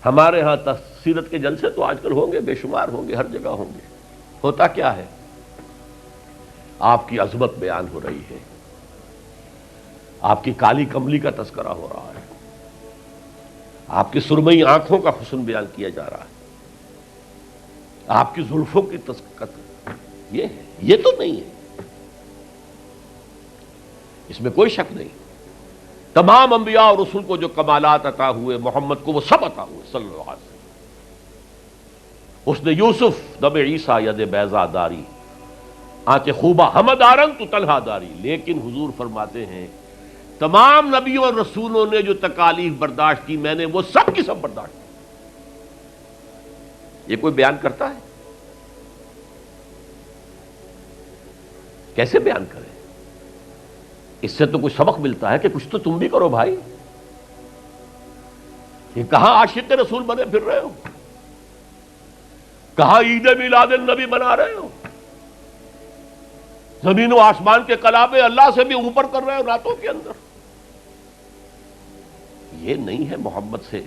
ہمارے ہاں سیرت کے جلسے تو آج کل ہوں گے، بے شمار ہوں گے، ہر جگہ ہوں گے. ہوتا کیا ہے؟ آپ کی عظمت بیان ہو رہی ہے، آپ کی کالی کملی کا تذکرہ ہو رہا ہے، آپ کی سرمئی آنکھوں کا حسن بیان کیا جا رہا ہے، آپ کی زلفوں کی یہ ہے، یہ تو نہیں ہے، اس میں کوئی شک نہیں. تمام انبیاء اور رسول کو جو کمالات عطا ہوئے، محمد کو وہ سب عطا ہوئے صلی اللہ علیہ وسلم. اس نے یوسف دم عیسیٰ ید بیضا داری آنچ خوبہ ہمدارن تو تنہا داری. لیکن حضور فرماتے ہیں تمام نبیوں اور رسولوں نے جو تکالیف برداشت کی، میں نے وہ سب کی سب برداشت کی. یہ کوئی بیان کرتا ہے؟ کیسے بیان کرے؟ اس سے تو کچھ سبق ملتا ہے کہ کچھ تو تم بھی کرو بھائی. یہ کہاں عاشق رسول بنے پھر رہے ہو؟ کہاں عید میلاد النبی بنا رہے ہو؟ زمین و آسمان کے کلابے اللہ سے بھی اوپر کر رہے ہو راتوں کے اندر. یہ نہیں ہے محمد سے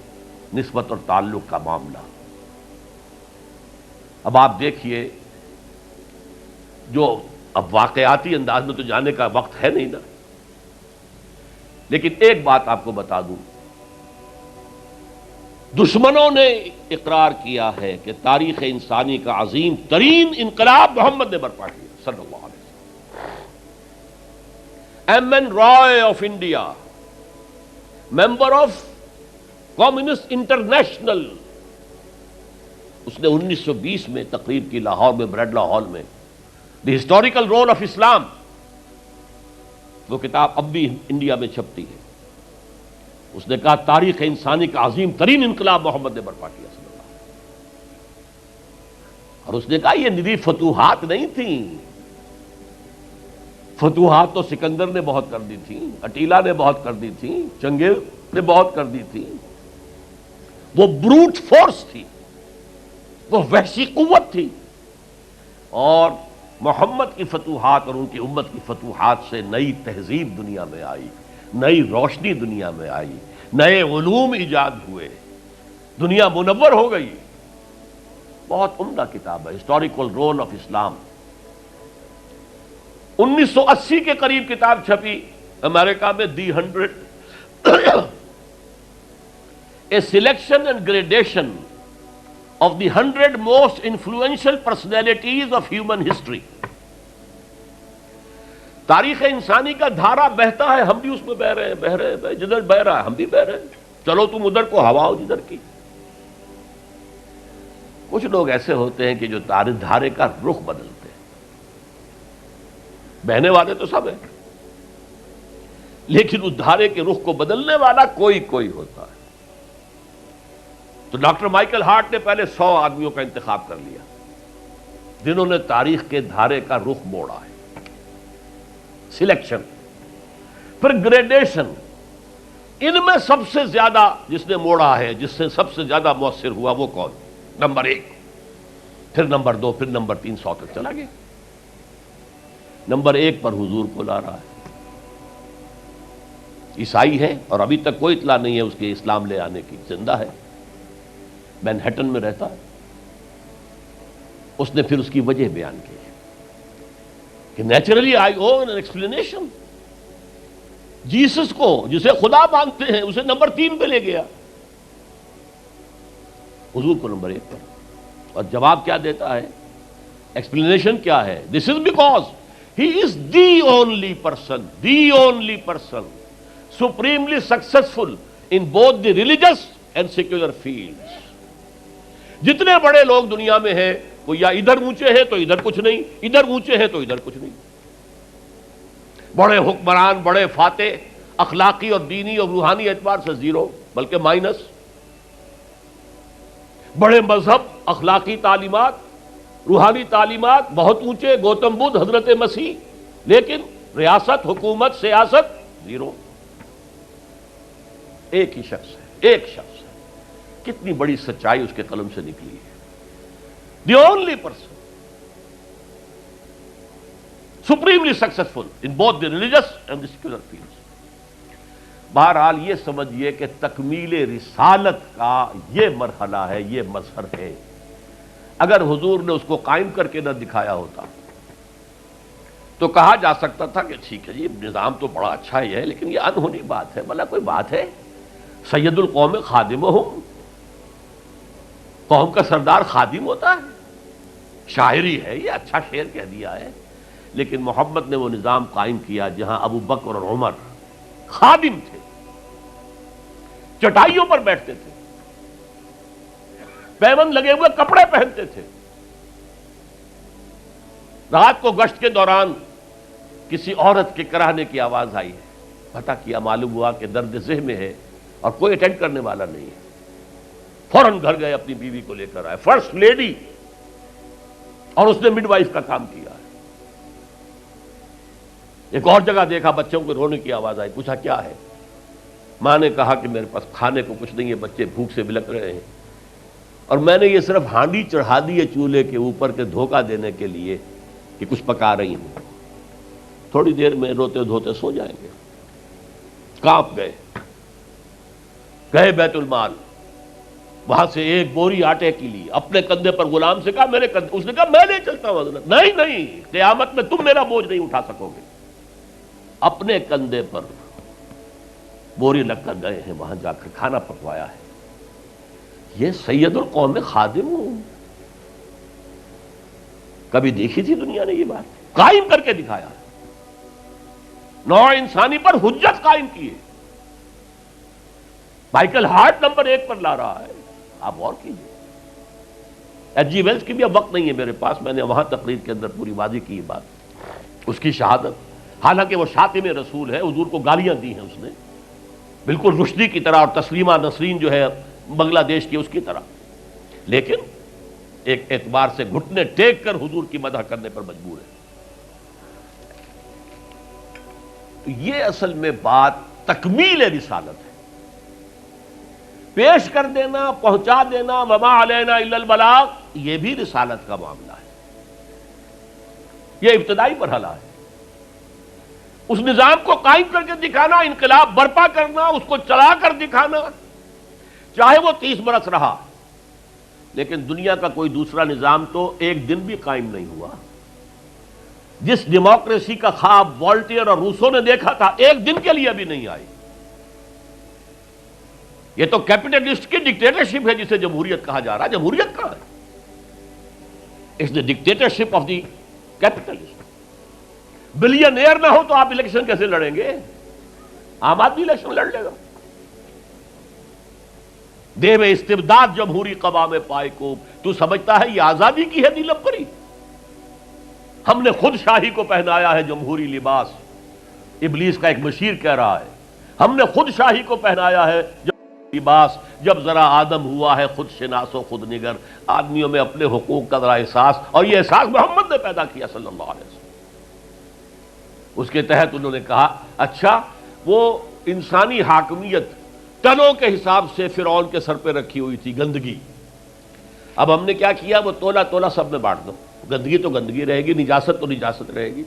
نسبت اور تعلق کا معاملہ. اب آپ دیکھیے، جو اب واقعاتی انداز میں تو جانے کا وقت ہے نہیں نا، لیکن ایک بات آپ کو بتا دوں، دشمنوں نے اقرار کیا ہے کہ تاریخ انسانی کا عظیم ترین انقلاب محمد نے برپا کیا صلی اللہ علیہ وسلم. M N Roy of India, member of communist international, اس نے 1920 میں تقریر کی لاہور میں، بریڈلا ہال میں، دی ہسٹوریکل رول آف اسلام. وہ کتاب اب بھی انڈیا میں چھپتی ہے. اس نے کہا تاریخ انسانی کا عظیم ترین انقلاب محمد نے برپا کیا صلی اللہ علیہ وسلم. اور اس نے کہا یہ ندی فتوحات نہیں تھیں. فتوحات تو سکندر نے بہت کر دی تھی، اٹیلا نے بہت کر دی تھی، چنگیز نے بہت کر دی تھی. وہ بروٹ فورس تھی، وہ وحشی قوت تھی. اور محمد کی فتوحات اور ان کی امت کی فتوحات سے نئی تہذیب دنیا میں آئی، نئی روشنی دنیا میں آئی، نئے علوم ایجاد ہوئے، دنیا منور ہو گئی. بہت عمدہ کتاب ہے ہسٹوریکل رول آف اسلام. 1980 کے قریب کتاب چھپی امریکہ میں، دی 100 a selection and gradation of the 100 most influential personalities of human history. تاریخ انسانی کا دھارا بہتا ہے، ہم بھی اس میں بہ رہے ہیں، جدھر بہ رہا ہے ہم بھی بہ رہے ہیں. چلو تم ادھر کو ہوا ہو جدھر کی. کچھ لوگ ایسے ہوتے ہیں کہ جو دھارے کا رخ بدلتے ہیں. بہنے والے تو سب ہیں، لیکن اس دھارے کے رخ کو بدلنے والا کوئی ہوتا ہے. تو ڈاکٹر مائیکل ہارٹ نے پہلے 100 آدمیوں کا انتخاب کر لیا جنہوں نے تاریخ کے دھارے کا رخ موڑا ہے. سلیکشن، پھر گریڈیشن. ان میں سب سے زیادہ جس نے موڑا ہے، جس سے سب سے زیادہ مؤثر ہوا، وہ کون؟ نمبر 1، پھر نمبر 2، پھر نمبر 3، 100 تک چلا گیا. نمبر 1 پر حضور کو لا رہا ہے. عیسائی ہے اور ابھی تک کوئی اطلاع نہیں ہے اس کے اسلام لے آنے کی. زندہ ہے، مینہٹن میں رہتا ہے. اس نے پھر اس کی وجہ بیان کی کہ naturally I own an explanation. Jesus کو جسے خدا مانتے ہیں اسے نمبر 3 پہ لے گیا، حضور کو نمبر 1 پر. اور جواب کیا دیتا ہے؟ ایکسپلینیشن کیا ہے؟ This is because he is the only person supremely successful in both the religious and secular fields. جتنے بڑے لوگ دنیا میں ہیں وہ یا ادھر اونچے ہیں تو ادھر کچھ نہیں، ادھر اونچے ہیں تو ادھر کچھ نہیں. بڑے حکمران، بڑے فاتح، اخلاقی اور دینی اور روحانی اعتبار سے 0 بلکہ مائنس. بڑے مذہب، اخلاقی تعلیمات، روحانی تعلیمات بہت اونچے، گوتم بدھ، حضرت مسیح، لیکن ریاست، حکومت، سیاست 0. ایک ہی شخص ہے، ایک شخص ہے. کتنی بڑی سچائی اس کے قلم سے نکلی ہے. دی only person supremely successful in both the religious and the secular fields. بہرحال یہ سمجھیے کہ تکمیل رسالت کا یہ مرحلہ ہے، یہ مظہر ہے۔ اگر حضور نے اس کو قائم کر کے نہ دکھایا ہوتا تو کہا جا سکتا تھا کہ ٹھیک ہے جی نظام تو بڑا اچھا ہی ہے، لیکن یہ انہونی بات ہے، بھلا کوئی بات ہے؟ سید القوم خادمہم، قوم کا سردار خادم ہوتا ہے، شاعری ہے یہ، اچھا شعر کہہ دیا ہے۔ لیکن محمد نے وہ نظام قائم کیا جہاں ابو بکر اور عمر خادم تھے، چٹائیوں پر بیٹھتے تھے، پیوند لگے ہوئے کپڑے پہنتے تھے، رات کو گشت کے دوران کسی عورت کے کراہنے کی آواز آئی ہے، پتہ کیا، معلوم ہوا کہ درد ذہ میں ہے اور کوئی اٹینڈ کرنے والا نہیں ہے، فوراً گھر گئے، اپنی بیوی کو لے کر آئے، فرسٹ لیڈی، اور اس نے مڈ وائف کا کام کیا ہے۔ ایک اور جگہ دیکھا، بچوں کو رونے کی آواز آئی، پوچھا کیا ہے؟ ماں نے کہا کہ میرے پاس کھانے کو کچھ نہیں ہے، بچے بھوک سے بلک رہے ہیں، اور میں نے یہ صرف ہانڈی چڑھا دی ہے چولہے کے اوپر کے دھوکہ دینے کے لیے کہ کچھ پکا رہی ہوں، تھوڑی دیر میں روتے دھوتے سو جائیں گے۔ کانپ گئے بیت المال، وہاں سے ایک بوری آٹے کی لی، اپنے کندھے پر، غلام سے کہا میرے کندھے، اس نے کہا میں نہیں چلتا ہوں حضرت۔ نہیں، قیامت میں تم میرا بوجھ نہیں اٹھا سکو گے۔ اپنے کندھے پر بوری لگ کر گئے ہیں، وہاں جا کر کھانا پکوایا ہے۔ یہ سید القوم خادم ہوں، کبھی دیکھی تھی دنیا نے یہ بات؟ قائم کر کے دکھایا، نوع انسانی پر حجت قائم کی ہے۔ مائیکل ہارٹ نمبر 1 پر لا رہا ہے، آپ غور کیجیے۔ ایچ جی ویلز کی بھی اب وقت نہیں ہے میرے پاس، میں نے وہاں تقریر کے اندر پوری واضح کی بات، اس کی شہادت، حالانکہ وہ شاتم رسول ہے، حضور کو گالیاں دی ہیں اس نے، بالکل رشدی کی طرح، اور تسلیمہ نسرین جو ہے بنگلہ دیش کی اس کی طرح، لیکن ایک اعتبار سے گھٹنے ٹیک کر حضور کی مدح کرنے پر مجبور ہے۔ تو یہ اصل میں بات تکمیل رسالت ہے، پیش کر دینا، پہنچا دینا، وما علینا الا البلاغ، یہ بھی رسالت کا معاملہ ہے، یہ ابتدائی مرحلہ ہے۔ اس نظام کو قائم کر کے دکھانا، انقلاب برپا کرنا، اس کو چلا کر دکھانا، چاہے وہ 30 برس رہا، لیکن دنیا کا کوئی دوسرا نظام تو ایک دن بھی قائم نہیں ہوا۔ جس ڈیموکریسی کا خواب والٹیئر اور روسو نے دیکھا تھا، ایک دن کے لیے بھی نہیں آئی۔ یہ تو کیپٹلسٹ کی ڈکٹیٹرشپ ہے جسے جمہوریت کہا جا رہا ہے۔ جمہوریت کہاں ہے؟ It's the dictatorship of the capitalist. Billionaire نہ ہو تو آپ الیکشن کیسے لڑیں گے؟ عام آدمی الیکشن لڑ لے گا۔ دے میں استبداد جمہوری قوام پائے کو، تو سمجھتا ہے یہ آزادی کی ہے نیلم پری؟ ہم نے خود شاہی کو پہنایا ہے جمہوری لباس، ابلیس کا ایک مشیر کہہ رہا ہے، ہم نے خود شاہی کو پہنایا ہے جمہوری لباس، جب ذرا آدم ہوا ہے خود شناس و خود نگر۔ آدمیوں میں اپنے حقوق کا ذرا احساس، اور یہ احساس محمد نے پیدا کیا صلی اللہ علیہ وسلم۔ اس کے تحت انہوں نے کہا اچھا وہ انسانی حاکمیت ٹنوں کے حساب سے فرعون کے سر پہ رکھی ہوئی تھی، گندگی، اب ہم نے کیا کیا، وہ تولا تولا سب میں بانٹ دو، گندگی تو گندگی رہے گی، نجاست تو نجاست رہے گی۔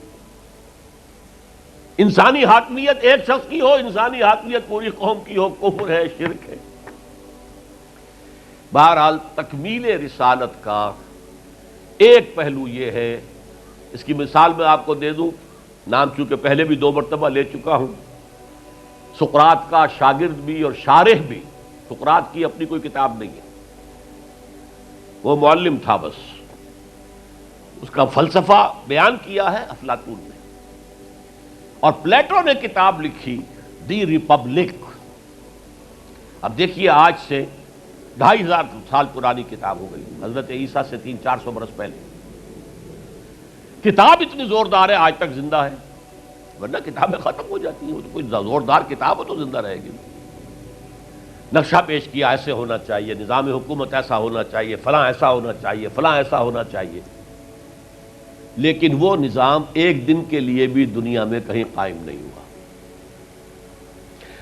انسانی حاکمیت ایک شخص کی ہو، انسانی حاکمیت پوری قوم کی ہو، کفر ہے، شرک ہے۔ بہرحال تکمیل رسالت کا ایک پہلو یہ ہے، اس کی مثال میں آپ کو دے دوں، نام چونکہ پہلے بھی 2 مرتبہ لے چکا ہوں، سقراط کا شاگرد بھی اور شارح بھی، سقراط کی اپنی کوئی کتاب نہیں ہے، وہ معلم تھا بس، اس کا فلسفہ بیان کیا ہے افلاطون نے، اور پلیٹو نے کتاب لکھی دی ریپبلک۔ اب دیکھیے آج سے 2500 سال پرانی کتاب ہو گئی، حضرت عیسیٰ سے 300-400 برس پہلے، کتاب اتنی زوردار ہے آج تک زندہ ہے، ورنہ کتابیں ختم ہو جاتی ہیں، وہ تو کوئی زوردار کتاب ہو تو زندہ رہے گی۔ نقشہ پیش کیا ایسے ہونا چاہیے، نظام حکومت ایسا ہونا چاہیے، فلاں ایسا ہونا چاہیے، فلاں ایسا ہونا چاہیے، لیکن وہ نظام ایک دن کے لیے بھی دنیا میں کہیں قائم نہیں ہوا،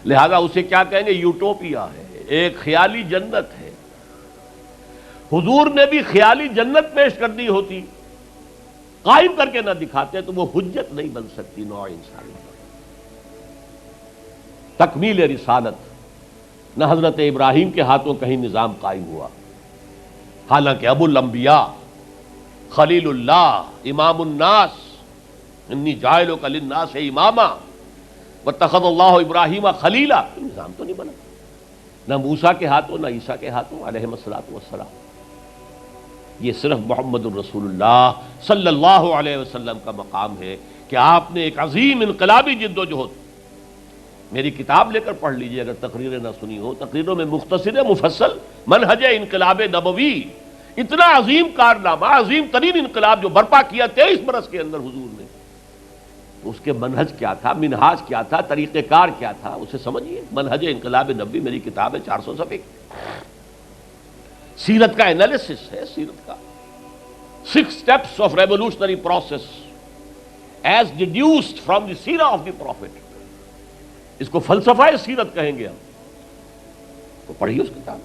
لہذا اسے کیا کہیں گے؟ یوٹوپیا ہے، ایک خیالی جنت ہے۔ حضور نے بھی خیالی جنت پیش کر دی ہوتی، قائم کر کے نہ دکھاتے تو وہ حجت نہیں بن سکتی نوع انسانی۔ تکمیل رسالت، نہ حضرت ابراہیم کے ہاتھوں کہیں نظام قائم ہوا، حالانکہ ابو الانبیاء، خلیل اللہ، امام الناس، انی جاعلک للناس اماما واتخذ اللہ ابراہیم خلیلا، نظام تو نہیں بنا، نہ موسیٰ کے ہاتھوں نہ عیسیٰ کے ہاتھوں علیہم الصلوۃ والسلام۔ یہ صرف محمد الرسول اللہ صلی اللہ علیہ وسلم کا مقام ہے کہ آپ نے ایک عظیم انقلابی جد و جہد، میری کتاب لے کر پڑھ لیجئے اگر تقریریں نہ سنی ہو، تقریروں میں مختصر مفصل منہج انقلاب نبوی، اتنا عظیم کارنامہ، عظیم ترین انقلاب جو برپا کیا 23 برس کے اندر حضور نے، تو اس کے منہج کیا تھا، منہاج کیا تھا، طریقہ کار کیا تھا، اسے سمجھیے۔ منہج انقلاب نبوی میری کتاب ہے، 400 صفحے کی، سیرت کا انالیسس ہے، سیرت کا 6 steps of revolutionary process as deduced from the سیرہ of the prophet، اس کو فلسفہ سیرت کہیں گے ہم، تو پڑھیے اس کتاب۔